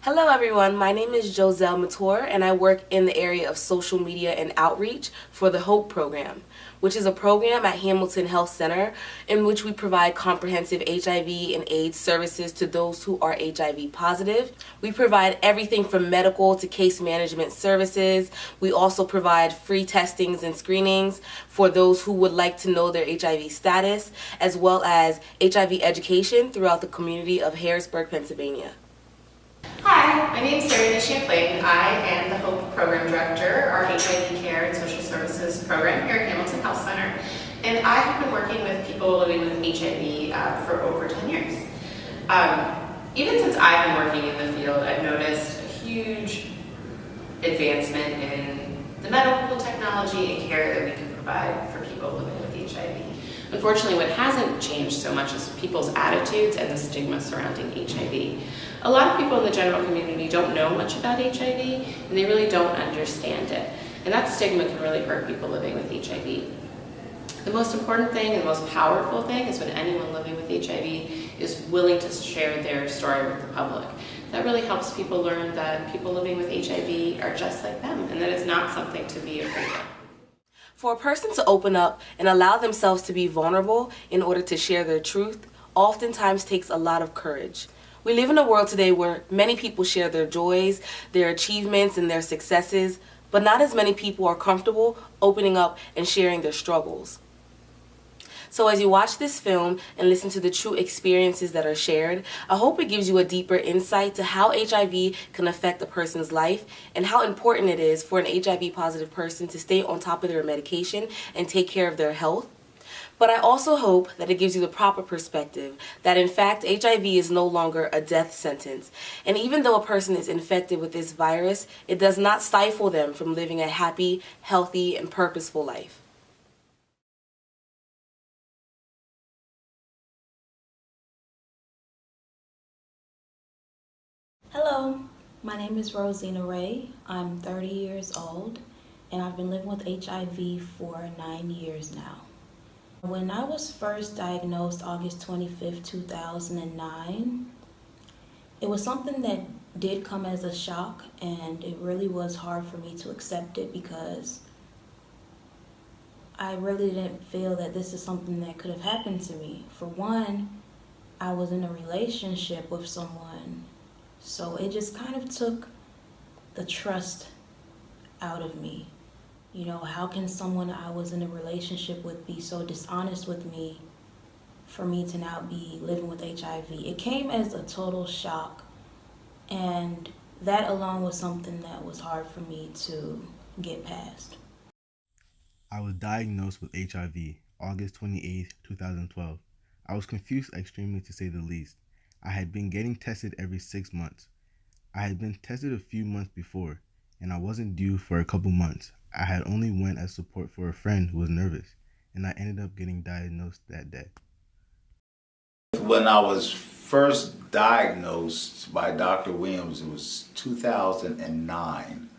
Hello everyone, my name is Joselle Mator and I work in the area of social media and outreach for the HOPE program, which is a program at Hamilton Health Center in which we provide comprehensive HIV and AIDS services to those who are HIV positive. We provide everything from medical to case management services. We also provide free testings and screenings for those who would like to know their HIV status, as well as HIV education throughout the community of Harrisburg, Pennsylvania. Hi, my name is Sarah Champlain. I am the HOPE Program Director, our HIV Care and Social Services program here at Hamilton Health Center. And I have been working with people living with HIV for over 10 years. Even since I've been working in the field, I've noticed a huge advancement in the medical technology and care that we can provide for people living with HIV. Unfortunately, what hasn't changed so much is people's attitudes and the stigma surrounding HIV. A lot of people in the general community don't know much about HIV, and they really don't understand it. And that stigma can really hurt people living with HIV. The most important thing and the most powerful thing is when anyone living with HIV is willing to share their story with the public. That really helps people learn that people living with HIV are just like them, and that it's not something to be afraid of. For a person to open up and allow themselves to be vulnerable in order to share their truth oftentimes takes a lot of courage. We live in a world today where many people share their joys, their achievements, and their successes, but not as many people are comfortable opening up and sharing their struggles. So as you watch this film and listen to the true experiences that are shared, I hope it gives you a deeper insight to how HIV can affect a person's life and how important it is for an HIV positive person to stay on top of their medication and take care of their health. But I also hope that it gives you the proper perspective that in fact HIV is no longer a death sentence. And even though a person is infected with this virus, it does not stifle them from living a happy, healthy, and purposeful life. Hello, my name is Rosina Ray. I'm 30 years old and I've been living with HIV for 9 years now. When I was first diagnosed August 25th, 2009, it was something that did come as a shock, and it really was hard for me to accept it because I really didn't feel that this is something that could have happened to me. For one, I was in a relationship with someone, so it just kind of took the trust out of me. You know, how can someone I was in a relationship with be so dishonest with me for me to now be living with HIV? It came as a total shock, and that alone was something that was hard for me to get past. I was diagnosed with HIV August 28, 2012. I was confused extremely, to say the least. I had been getting tested every 6 months. I had been tested a few months before, and I wasn't due for a couple months. I had only went as support for a friend who was nervous, and I ended up getting diagnosed that day. When I was first diagnosed by Dr. Williams, it was 2009.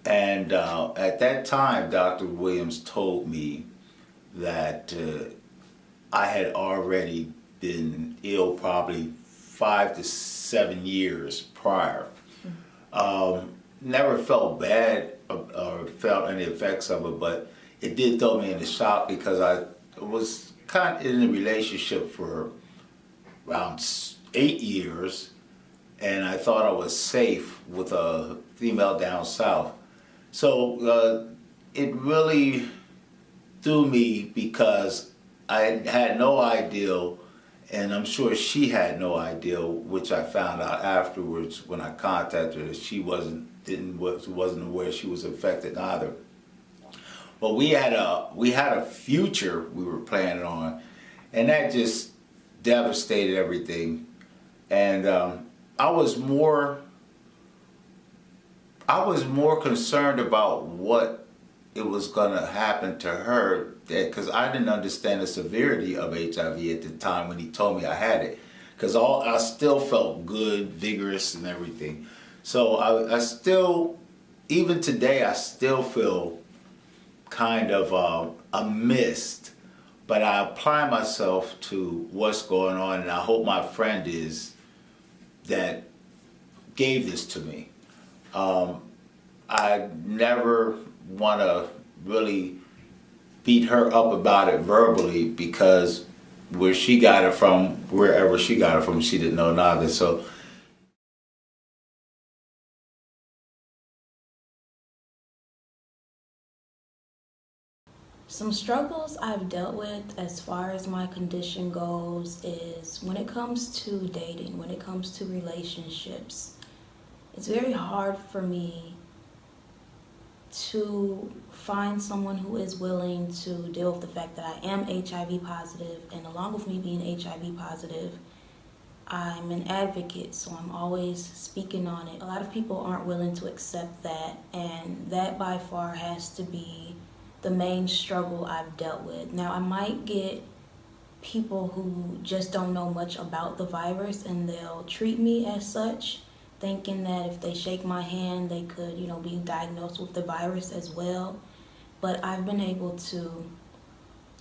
And at that time, Dr. Williams told me that I had already been ill probably 5 to 7 years prior. Never felt bad or felt any effects of it, but it did throw me into shock because I was kind of in a relationship for around 8 years, and I thought I was safe with a female down south. So it really threw me because I had no idea, and I'm sure she had no idea, which I found out afterwards when I contacted her. She wasn't aware she was affected either. But we had a future we were planning on, and that just devastated everything. And I was more concerned about what it was going to happen to her, because I didn't understand the severity of HIV at the time when he told me I had it, because I still felt good, vigorous, and everything. So I still, even today, I still feel kind of a mist, but I apply myself to what's going on, and I hope my friend is that gave this to me. I never want to really beat her up about it verbally, because wherever she got it from, she didn't know neither. So some struggles I've dealt with as far as my condition goes is when it comes to dating, when it comes to relationships, it's very hard for me to find someone who is willing to deal with the fact that I am HIV positive, and along with me being HIV positive, I'm an advocate, so I'm always speaking on it. A lot of people aren't willing to accept that, and that by far has to be the main struggle I've dealt with. Now, I might get people who just don't know much about the virus, and they'll treat me as such, thinking that if they shake my hand, they could, be diagnosed with the virus as well. But I've been able to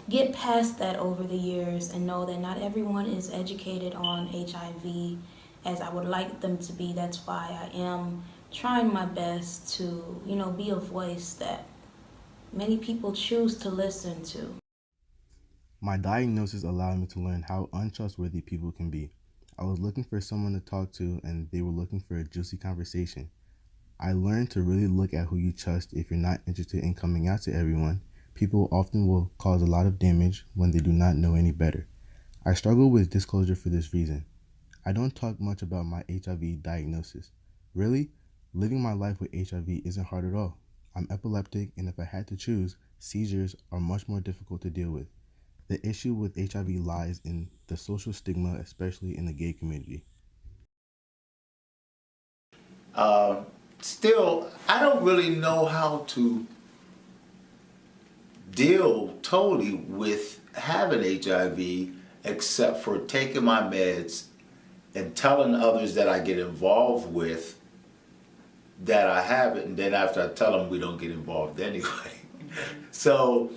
get past that over the years and know that not everyone is educated on HIV as I would like them to be. That's why I am trying my best to, be a voice that many people choose to listen to. My diagnosis allowed me to learn how untrustworthy people can be. I was looking for someone to talk to, and they were looking for a juicy conversation. I learned to really look at who you trust. If you're not interested in coming out to everyone, people often will cause a lot of damage when they do not know any better. I struggle with disclosure for this reason. I don't talk much about my HIV diagnosis. Really, living my life with HIV isn't hard at all. I'm epileptic, and if I had to choose, seizures are much more difficult to deal with. The issue with HIV lies in the social stigma, especially in the gay community. Still, I don't really know how to deal totally with having HIV, except for taking my meds and telling others that I get involved with that I have it, and then after I tell them, we don't get involved anyway. So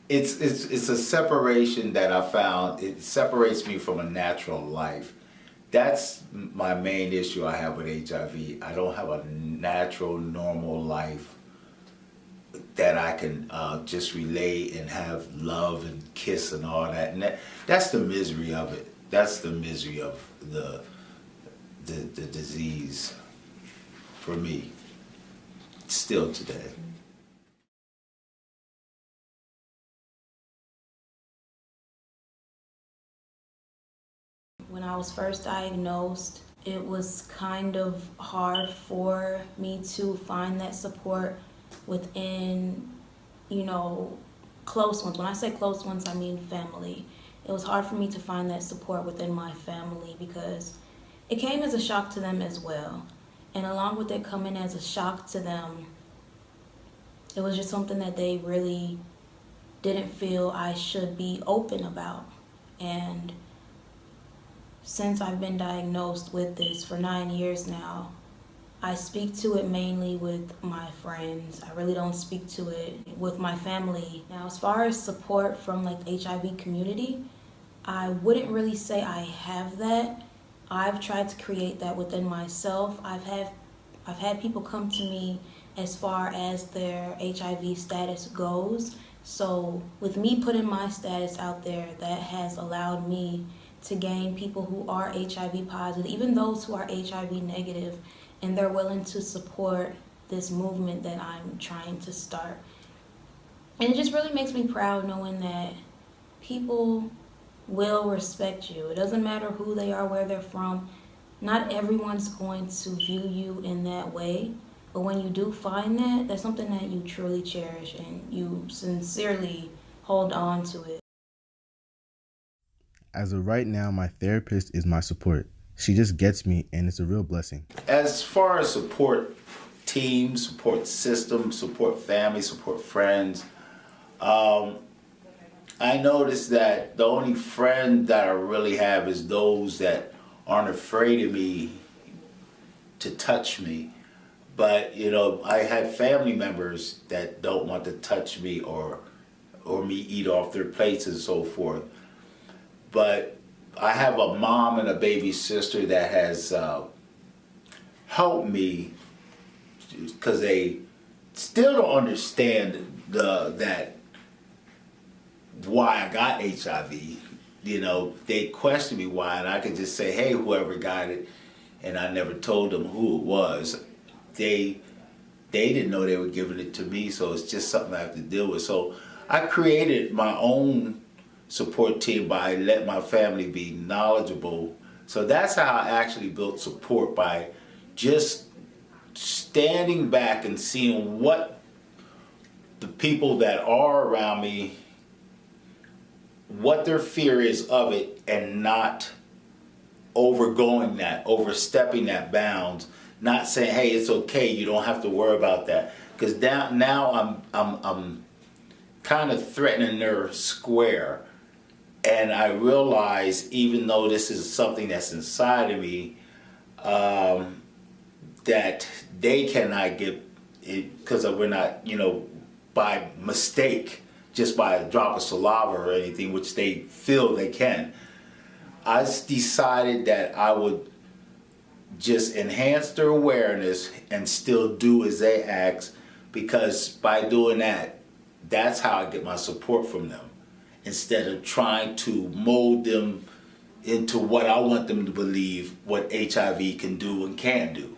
it's a separation that I found. It separates me from a natural life. That's my main issue I have with HIV. I don't have a natural, normal life that I can just relate and have love and kiss and all that. And that's the misery of it. That's the misery of the disease for me, still today. When I was first diagnosed, it was kind of hard for me to find that support within, close ones. When I say close ones, I mean family. It was hard for me to find that support within my family because it came as a shock to them as well. And along with it coming as a shock to them, it was just something that they really didn't feel I should be open about. And since I've been diagnosed with this for 9 years now, I speak to it mainly with my friends. I really don't speak to it with my family. Now, as far as support from the HIV community, I wouldn't really say I have that. I've tried to create that within myself. I've had people come to me as far as their HIV status goes. So with me putting my status out there, that has allowed me to gain people who are HIV positive, even those who are HIV negative, and they're willing to support this movement that I'm trying to start. And it just really makes me proud knowing that people will respect you. It doesn't matter who they are, where they're from. Not everyone's going to view you in that way, but when you do find that, that's something that you truly cherish and you sincerely hold on to it. As of right now, my therapist is my support. She just gets me, and it's a real blessing. As far as support team, support system, support family, support friends, I noticed that the only friend that I really have is those that aren't afraid of me to touch me. But, I have family members that don't want to touch me or me eat off their plates and so forth. But I have a mom and a baby sister that has helped me because they still don't understand that why I got HIV. You know, they question me why, and I could just say, hey, whoever got it, and I never told them who it was. They didn't know they were giving it to me, so it's just something I have to deal with. So I created my own support team by letting my family be knowledgeable. So that's how I actually built support, by just standing back and seeing what the people that are around me, what their fear is of it, and not overstepping that bounds, not saying, hey, it's okay, you don't have to worry about that. Because now I'm kind of threatening their square. And I realize, even though this is something that's inside of me, that they cannot get it, because we're not, by mistake, just by a drop of saliva or anything, which they feel they can. I decided that I would just enhance their awareness and still do as they ask, because by doing that, that's how I get my support from them, instead of trying to mold them into what I want them to believe what HIV can do and can't do.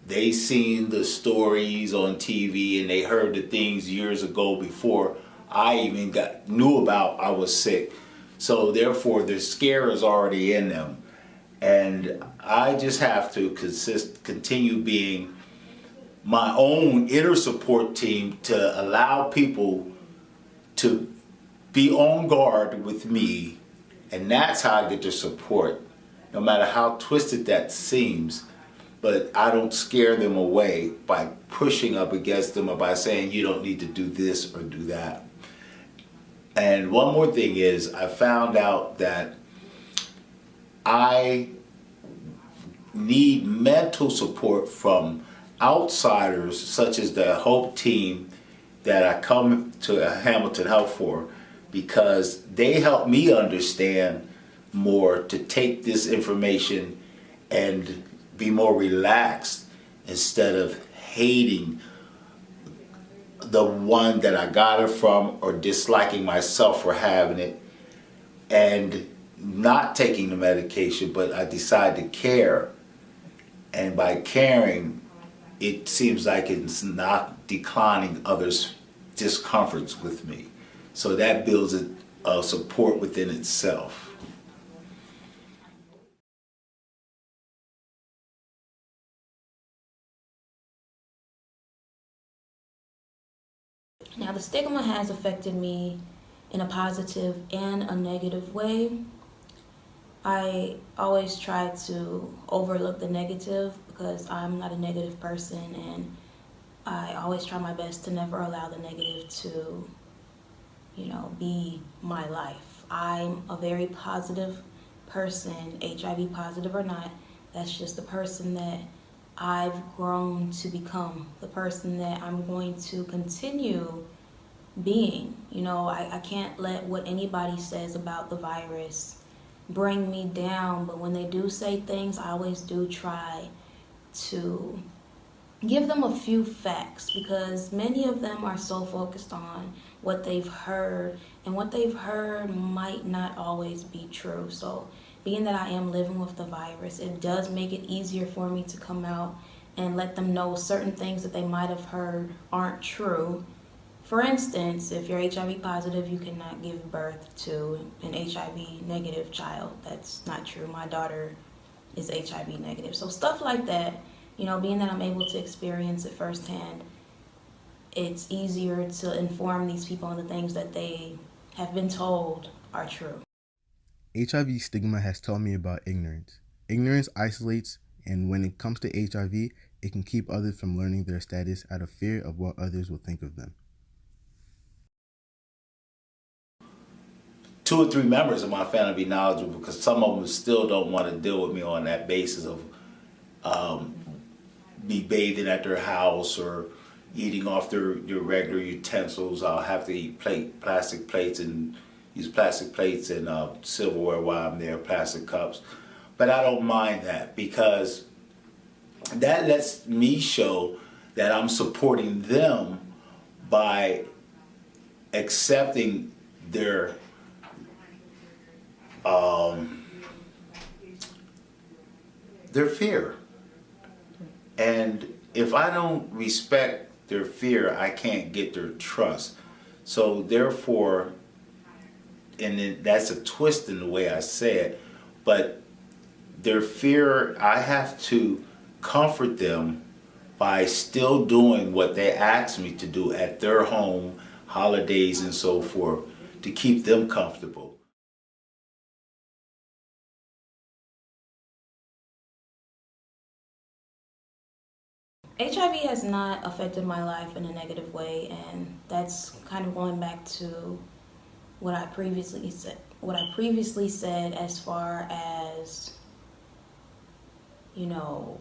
They seen the stories on TV and they heard the things years ago before I even knew about I was sick. So therefore the scare is already in them. And I just have to continue being my own inner support team to allow people to be on guard with me, and that's how I get their support, no matter how twisted that seems. But I don't scare them away by pushing up against them or by saying you don't need to do this or do that. And one more thing is, I found out that I need mental support from outsiders, such as the Hope team that I come to Hamilton Health for, because they help me understand more to take this information and be more relaxed instead of hating the one that I got it from or disliking myself for having it and not taking the medication, but I decide to care. And by caring, it seems like it's not declining others' discomforts with me. So that builds a support within itself. Now, the stigma has affected me in a positive and a negative way. I always try to overlook the negative because I'm not a negative person, and I always try my best to never allow the negative to, be my life. I'm a very positive person, HIV positive or not. That's just the person that I've grown to become, the person that I'm going to continue being. I can't let what anybody says about the virus bring me down, but when they do say things, I always do try to give them a few facts, because many of them are so focused on what they've heard, and what they've heard might not always be true. So being that I am living with the virus, it does make it easier for me to come out and let them know certain things that they might have heard aren't true. For instance, if you're HIV positive, you cannot give birth to an HIV negative child. That's not true. My daughter is HIV negative. So stuff like that, being that I'm able to experience it firsthand, it's easier to inform these people on the things that they have been told are true. HIV stigma has taught me about ignorance. Ignorance isolates, and when it comes to HIV, it can keep others from learning their status out of fear of what others will think of them. 2 or 3 members of my family be knowledgeable, because some of them still don't want to deal with me on that basis of me bathing at their house or eating off their regular utensils. I'll have to eat plastic plates and use plastic plates and silverware while I'm there, plastic cups. But I don't mind that, because that lets me show that I'm supporting them by accepting their fear. And if I don't respect their fear, I can't get their trust. So therefore, and then that's a twist in the way I say it, but their fear, I have to comfort them by still doing what they ask me to do at their home, holidays and so forth, to keep them comfortable. HIV has not affected my life in a negative way, and that's kind of going back to what I previously said as far as, you know,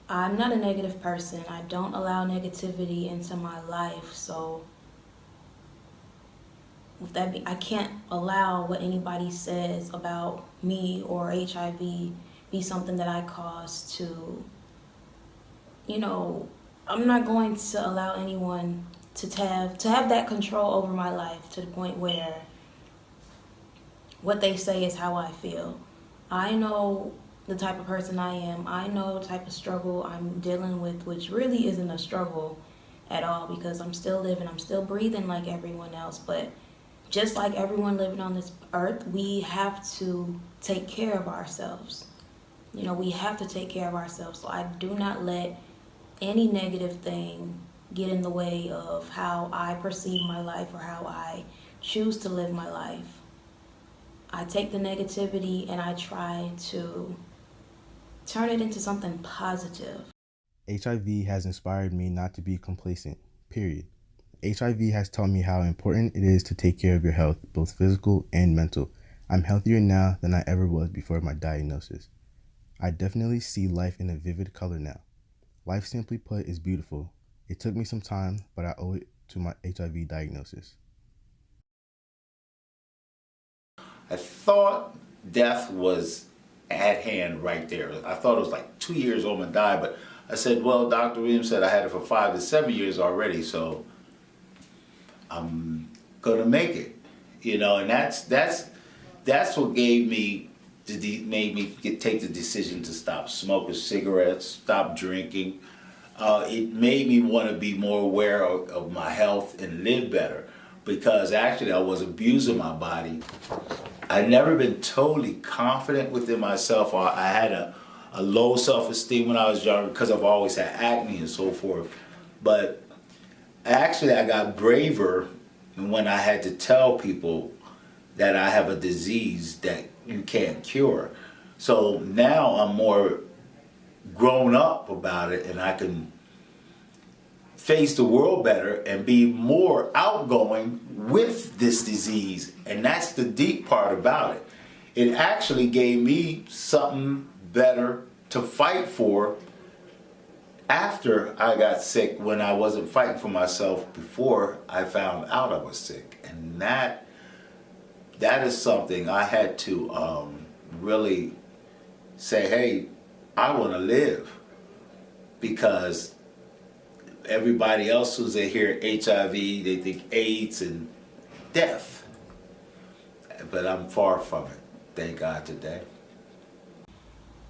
I'm not a negative person. I don't allow negativity into my life. So with that, I can't allow what anybody says about me or HIV be something that I cause to, you know, I'm not going to allow anyone to have that control over my life to the point where what they say is how I feel. I know the type of person I am. I know the type of struggle I'm dealing with, which really isn't a struggle at all because I'm still living, I'm still breathing like everyone else. But just like everyone living on this earth, we have to take care of ourselves. You know, we have to take care of ourselves. So I do not let any negative thing get in the way of how I perceive my life or how I choose to live my life. I take the negativity and I try to turn it into something positive. HIV has inspired me not to be complacent, period. HIV has taught me how important it is to take care of your health, both physical and mental. I'm healthier now than I ever was before my diagnosis. I definitely see life in a vivid color now. Life, simply put, is beautiful. It took me some time, but I owe it to my HIV diagnosis. I thought death was at hand right there. I thought it was like 2 years old and die, but I said, well, Dr. Williams said I had it for 5 to 7 years already, so I'm gonna make it, you know. And that's what gave me made me take the decision to stop smoking cigarettes, stop drinking. It made me want to be more aware of my health and live better, because actually I was abusing my body. I'd never been totally confident within myself. I had a low self-esteem when I was younger because I've always had acne and so forth. But actually I got braver when I had to tell people that I have a disease that you can't cure. So now I'm more grown up about it, and I can face the world better and be more outgoing with this disease. And that's the deep part about it. It actually gave me something better to fight for after I got sick, when I wasn't fighting for myself before I found out I was sick. And that is something I had to really say, hey, I want to live, because everybody else who's in here, HIV, they think AIDS and death. But I'm far from it, thank God today.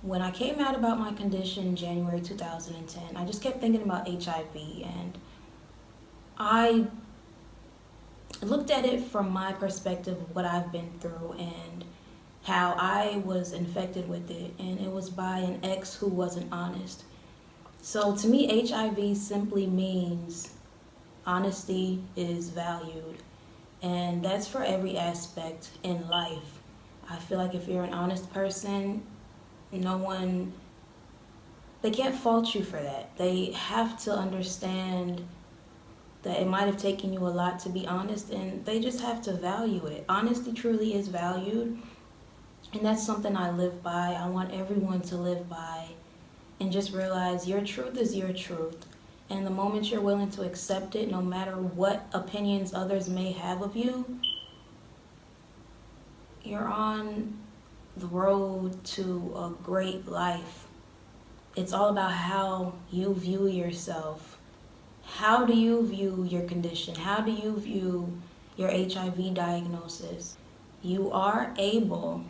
When I came out about my condition in January 2010, I just kept thinking about HIV, and I looked at it from my perspective of what I've been through and how I was infected with it, and it was by an ex who wasn't honest. So to me, HIV simply means honesty is valued, and that's for every aspect in life. I feel like if you're an honest person, they can't fault you for that. They have to understand that it might have taken you a lot to be honest, and they just have to value it. Honesty truly is valued, and that's something I live by. I want everyone to live by, and just realize your truth is your truth. And the moment you're willing to accept it, no matter what opinions others may have of you, you're on the road to a great life. It's all about how you view yourself. How do you view your condition? How do you view your HIV diagnosis? You are able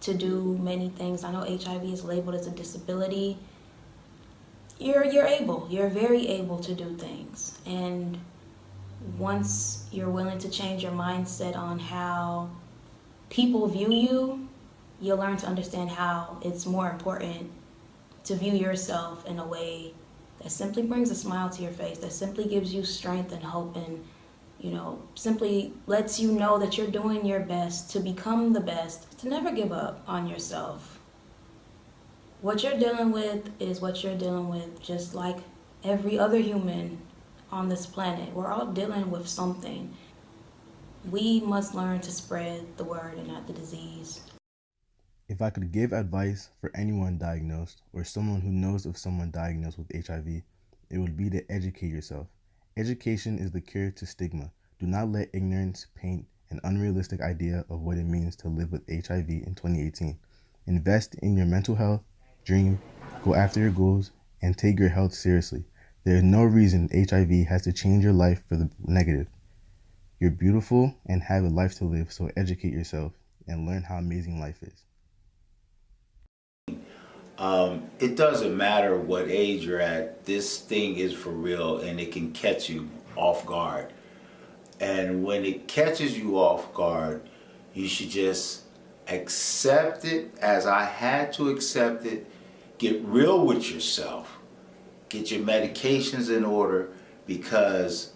to do many things. I know HIV is labeled as a disability. You're able. You're very able to do things. And once you're willing to change your mindset on how people view you, you'll learn to understand how it's more important to view yourself in a way that simply brings a smile to your face, that simply gives you strength and hope, and simply lets you know that you're doing your best to become the best, to never give up on yourself. What you're dealing with is what you're dealing with, just like every other human on this planet. We're all dealing with something. We must learn to spread the word and not the disease. If I could give advice for anyone diagnosed or someone who knows of someone diagnosed with HIV, it would be to educate yourself. Education is the cure to stigma. Do not let ignorance paint an unrealistic idea of what it means to live with HIV in 2018. Invest in your mental health, dream, go after your goals, and take your health seriously. There is no reason HIV has to change your life for the negative. You're beautiful and have a life to live, so educate yourself and learn how amazing life is. It doesn't matter what age you're at, this thing is for real and it can catch you off guard. And when it catches you off guard, you should just accept it as I had to accept it. Get real with yourself. Get your medications in order, because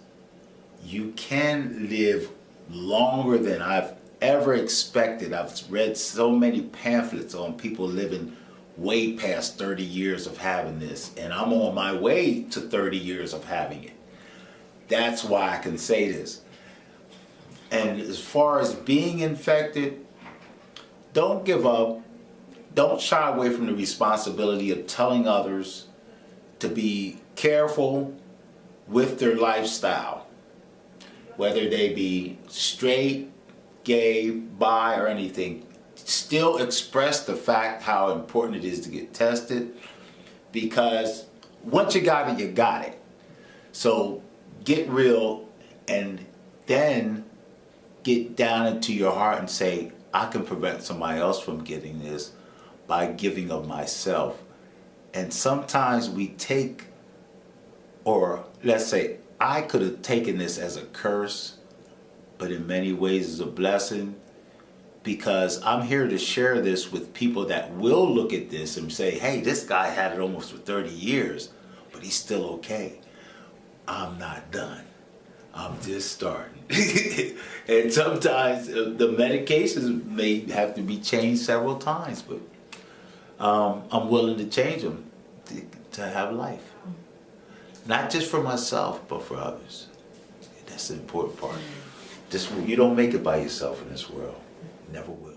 you can live longer than I've ever expected. I've read so many pamphlets on people living way past 30 years of having this, and I'm on my way to 30 years of having it. That's why I can say this. And as far as being infected, don't give up. Don't shy away from the responsibility of telling others to be careful with their lifestyle, whether they be straight, gay, bi, or anything. Still express the fact how important it is to get tested, because once you got it, you got it. So get real, and then get down into your heart and say, I can prevent somebody else from getting this by giving of myself. And sometimes we take, or let's say, I could have taken this as a curse, but in many ways it's a blessing, because I'm here to share this with people that will look at this and say, hey, this guy had it almost for 30 years, but he's still okay. I'm not done. I'm just starting. And sometimes the medications may have to be changed several times, but I'm willing to change them to have life. Not just for myself, but for others. That's the important part. You don't make it by yourself in this world. Never will.